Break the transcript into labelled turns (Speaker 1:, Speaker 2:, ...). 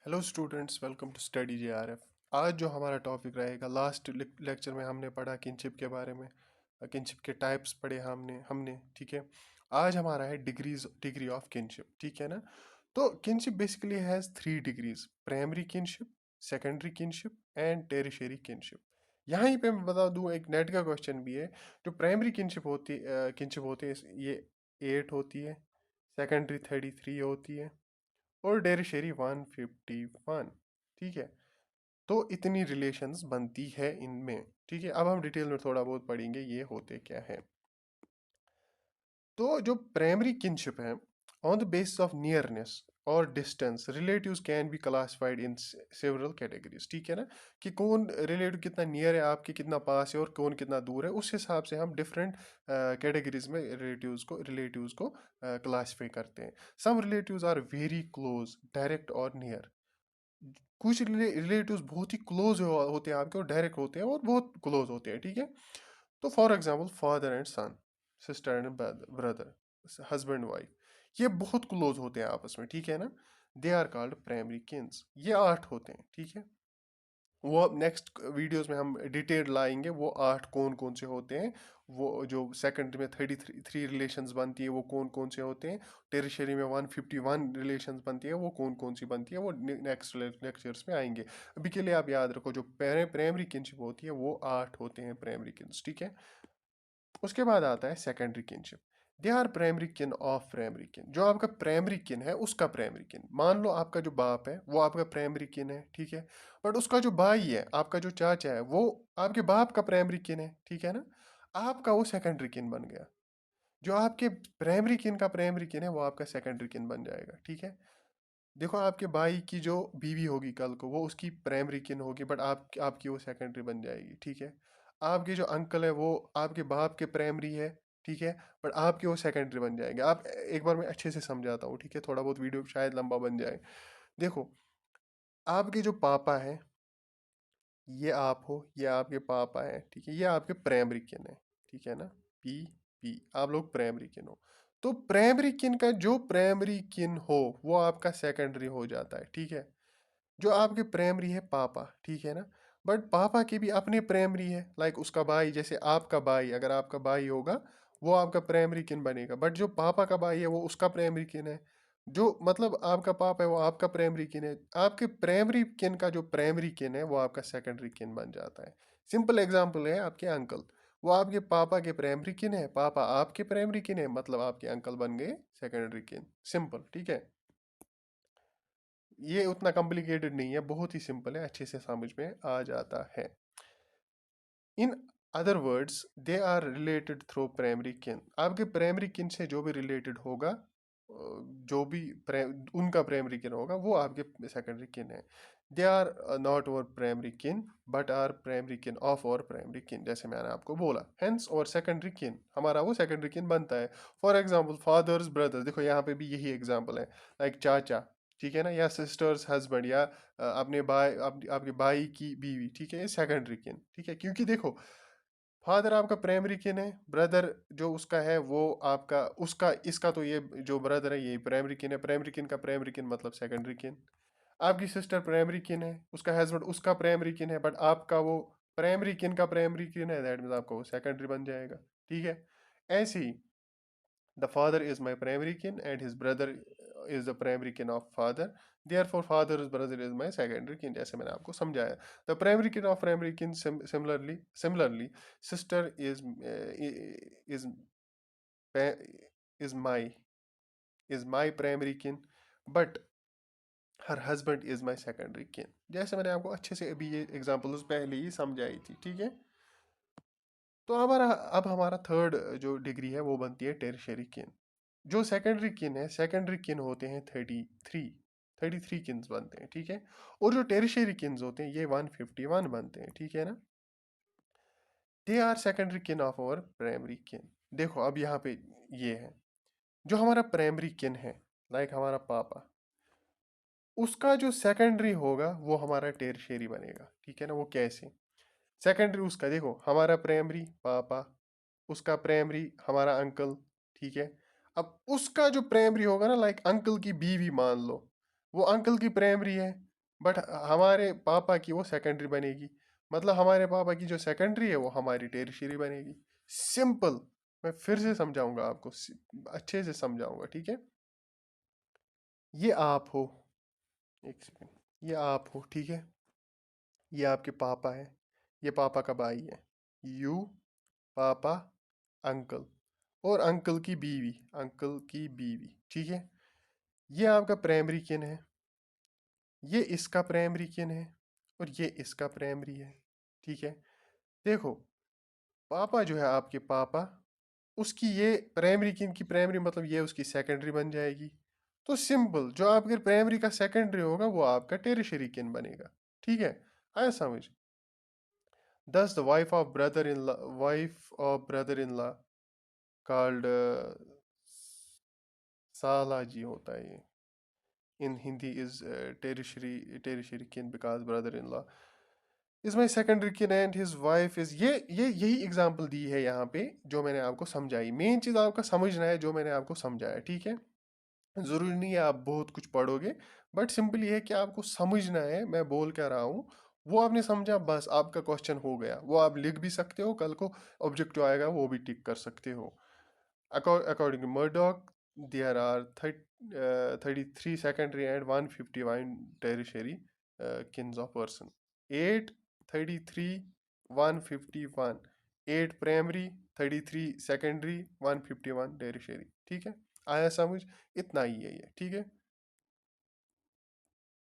Speaker 1: Hello students, welcome to study JRF. आज जो हमारा टॉपिक रहेगा, लास्ट लेक्चर में हमने पढ़ा किनशिप के बारे में। किनशिप के टाइप्स पढ़े हमने ठीक है। आज हमारा है डिग्री ऑफ किनशिप, ठीक है ना। तो kinship basically has 3 degrees: primary kinship, secondary kinship and tertiary kinship. यहाँ पे मैं बता दूँ, एक नेट का क्वेश्चन भी है। जो प्राइमरी किनशिप होती है, ये 8 होती है, सेकेंडरी 33 होती है और डेरिशरी 151। ठीक है। तो इतनी रिलेशंस बनती है इनमें। ठीक है, अब हम डिटेल में थोड़ा बहुत पढ़ेंगे ये होते क्या है। तो जो प्राइमरी किनशिप है, on the basis of nearness और distance, relatives can be classified in several categories. ठीक है ना, कि कौन रिलेटिव कितना नियर है आपके, कितना पास है और कौन कितना दूर है, उस हिसाब से हम डिफरेंट कैटेगरीज में रिलेटिव्स को क्लासीफाई करते हैं। Some relatives are very close, direct और नियर। कुछ रिलेटिव्स बहुत ही क्लोज होते हैं आपके और डायरेक्ट होते हैं और बहुत क्लोज होते हैं। ठीक है। तो for example father and son, sister and brother, husband wife, ये बहुत क्लोज होते हैं आपस में। ठीक है ना। They are called primary kins. ये 8 होते हैं। ठीक है। वो अब नेक्स्ट वीडियोस में हम डिटेल लाएंगे, वो 8 कौन कौन से होते हैं। वो जो सेकेंडरी में 33 रिलेशंस बनती है वो कौन कौन से होते हैं। टेरिशरी में 151 रिलेशंस बनती है वो कौन कौन सी बनती है, वो नेक्स्ट लेक्चर्स में आएंगे। अभी के लिए आप याद रखो, जो प्राइमरी किनशिप होती है वो 8 होते हैं प्राइमरी किन्स। ठीक है। उसके बाद आता है secondary kinship. They are primary kin of primary kin. जो आपका प्राइमरी किन है उसका प्राइमरी किन, मान लो आपका जो बाप है वो आपका प्राइमरी किन है। ठीक है। बट उसका जो भाई है, आपका जो चाचा है, वो आपके बाप का प्राइमरी किन है। ठीक है ना। आपका वो सेकेंडरी किन बन गया। जो आपके प्राइमरी किन का प्राइमरी किन है वो आपका सेकेंडरी किन बन जाएगा। ठीक है। देखो, आपके भाई की जो बीवी होगी कल को, वो उसकी प्राइमरी किन होगी, बट आपकी वो सेकेंडरी बन जाएगी। ठीक है। आपके जो अंकल है वो आपके बाप के प्राइमरी है। ठीक है। बट आपके वो सेकेंडरी बन जाएंगे। आप एक बार मैं अच्छे से समझाता हूँ, ठीक है, थोड़ा बहुत वीडियो शायद लंबा बन जाए। देखो, आपके जो पापा है, ये आप हो, ये आपके पापा है। ठीक है। ये आपके प्राइमरी किन है। ठीक है ना। पी पी, आप लोग प्राइमरी किन हो। तो प्राइमरी किन का जो प्राइमरी किन हो वो आपका सेकेंडरी हो जाता है। ठीक है। जो आपके प्राइमरी है पापा, ठीक है ना। बट पापा के भी अपने प्राइमरी है, लाइक उसका भाई, जैसे आपका भाई, अगर आपका भाई होगा वो आपका प्राइमरी किन बनेगा। बट जो पापा का भाई है वो उसका प्राइमरी किन है। जो मतलब आपका पापा है वो आपका प्राइमरी किन है। आपके प्राइमरी किन का जो प्राइमरी किन है वो आपका सेकेंडरी किन बन जाता है। सिंपल एग्जांपल है आपके अंकल, वो आपके पापा के प्राइमरी किन है, पापा आपके प्राइमरी किन है, मतलब आपके अंकल बन गए सेकेंडरी किन। सिंपल। ठीक है। ये उतना कॉम्प्लिकेटेड नहीं है, बहुत ही सिंपल है, अच्छे से समझ में आ जाता है। In other words, they are related through primary kin. आपके प्राइमरी किन से जो भी रिलेटेड होगा, जो भी उनका प्राइमरी किन होगा वो आपके सेकेंडरी किन है। दे आर नॉट और प्राइमरी किन but are primary kin of और प्राइमरी किन, जैसे मैंने आपको बोला। हेंस और सेकेंडरी किन हमारा वो सेकेंडरी किन बनता है। फॉर एग्जांपल फादर्स ब्रदर्स, देखो यहाँ पे भी यही एग्जांपल है। लाइक चाचा, ठीक है ना, या सिस्टर्स हस्बैंड, या अपने भाई, आपके भाई की बीवी। ठीक है, ये सेकेंडरी किन। ठीक है, क्योंकि देखो, फादर आपका प्राइमरी किन है, ब्रदर जो उसका है वो आपका, उसका इसका तो ये जो ब्रदर है ये प्राइमरी किन है। प्राइमरी किन का प्राइमरी किन मतलब सेकेंडरी किन। आपकी सिस्टर प्राइमरी किन है, उसका हस्बैंड उसका प्राइमरी किन है, बट आपका वो प्राइमरी किन का प्राइमरी किन है, दैट मीन्स आपका वो सेकेंडरी बन जाएगा। ठीक है। ऐसे ही the father is my primary kin and his brother is the primary kin of father. Therefore, father's brother is my secondary kin, जैसे मैंने आपको समझाया। The primary kin of primary kin similarly, sister is is my is my primary kin, but her husband is my secondary kin, जैसे मैंने आपको अच्छे से अभी ये एग्जांपल्स पहले ही समझाई थी। ठीक है। तो अब हमारा थर्ड जो डिग्री है वो बनती है टेरिशरी किन। जो सेकेंडरी किन है, सेकेंडरी किन होते हैं 33 किन्स बनते हैं। ठीक है। और जो टेरिशरी किन्स होते हैं ये 151 बनते हैं। ठीक है ना। दे आर सेकेंडरी किन ऑफ और प्राइमरी किन। देखो, अब यहाँ पे ये है, जो हमारा प्राइमरी किन है, लाइक हमारा पापा, उसका जो सेकेंडरी होगा वो हमारा टेरिशरी बनेगा। ठीक है ना। वो कैसे? सेकेंडरी उसका, देखो, हमारा प्राइमरी पापा, उसका प्राइमरी हमारा अंकल। ठीक है। अब उसका जो प्राइमरी होगा ना, लाइक अंकल की बीवी मान लो, वो अंकल की प्राइमरी है। बट हमारे पापा की वो सेकेंडरी बनेगी, मतलब हमारे पापा की जो सेकेंडरी है वो हमारी टेरिशरी बनेगी। सिंपल। मैं फिर से समझाऊंगा आपको, अच्छे से समझाऊंगा, ठीक है। ये आप हो, एक सेकेंड, ये आप हो, ठीक है। ये आपके पापा है, ये पापा का भाई है। यू, पापा, अंकल, और अंकल की बीवी, अंकल की बीवी, ठीक है। ये आपका प्राइमरी किन है, ये इसका प्राइमरी किन है, और ये इसका प्राइमरी है, ठीक है। देखो, पापा जो है आपके पापा, उसकी ये प्राइमरी किन की प्राइमरी, मतलब ये उसकी सेकेंडरी बन जाएगी। तो सिंपल, जो आपके प्राइमरी का सेकेंडरी होगा वो आपका टेरिशरी किन बनेगा, ठीक है। आया समझ। Thus, the wife of brother-in-law called Salaji होता है ये। In Hindi is tertiary kin because brother-in-law is my secondary kin and his wife is ये यही एग्जांपल दी है यहाँ पे जो मैंने आपको समझाई। मेन चीज़ आपका समझना है जो मैंने आपको समझाया, ठीक है। ज़रूरी नहीं है आप बहुत कुछ पढ़ोगे, बट सिंपल ये है कि आपको समझना है मैं बोल क्या रहा हूँ। वो आपने समझा, बस आपका क्वेश्चन हो गया। वो आप लिख भी सकते हो, कल को ऑब्जेक्टिव आएगा वो भी टिक कर सकते हो। According to Murdoch, there are 33 secondary and 151 tertiary kins of person. 8, 33, 151, 8 primary, 33 secondary, 151 tertiary, ठीक है। आया समझ, इतना ही है ये, ठीक है।